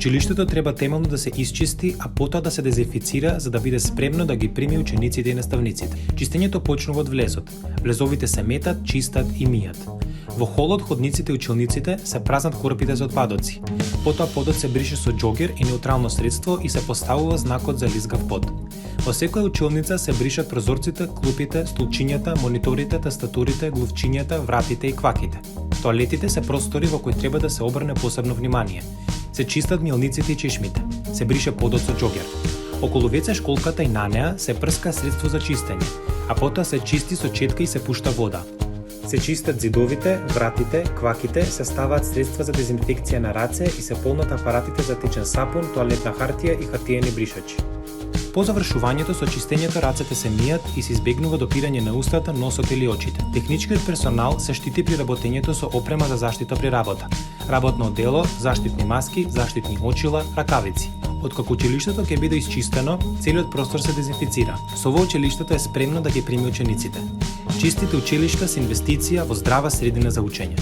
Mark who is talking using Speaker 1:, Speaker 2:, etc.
Speaker 1: Училиштето треба темелно да се исчисти, а потоа да се дезинфицира за да биде спремно да ги прими учениците и наставниците. Чистењето почнува од влезот. Влезовите се метат, чистат и мијат. Во холот, ходниците и училниците се празнат корпите за отпадоци. Потоа подот се брише со џогер и неутрално средство и се поставува знакот за лизгав под. Во секоја училница се бришат прозорците, клупите, столчињата, мониторите, тастатурите, глувчињата, вратите и кваките. Тоалетите се простори во кои треба да се обрне посебно внимание. Се чистат милниците и чешмите. Се брише подот со џогер. Околу веце школката и на неа се прска средство за чистење, а потоа се чисти со четка и се пушта вода. Се чистат зидовите, вратите, кваките, се ставаат средства за дезинфекција на раце и се полнат апаратите за течен сапун, тоалетна хартија и хартиени бришачи. По завршувањето со чистењето рацете се мијат и се избегнува допирање на устата, носот или очите. Техничкиот персонал се штити при работењето со опрема за заштита при работа. Работно одело, заштитни маски, заштитни очила, ракавици. Откако училиштето ќе биде исчистено, целиот простор се дезинфицира. Со ова училиштето е спремно да ги прими учениците. Чистите училишта се инвестиција во здрава средина за учење.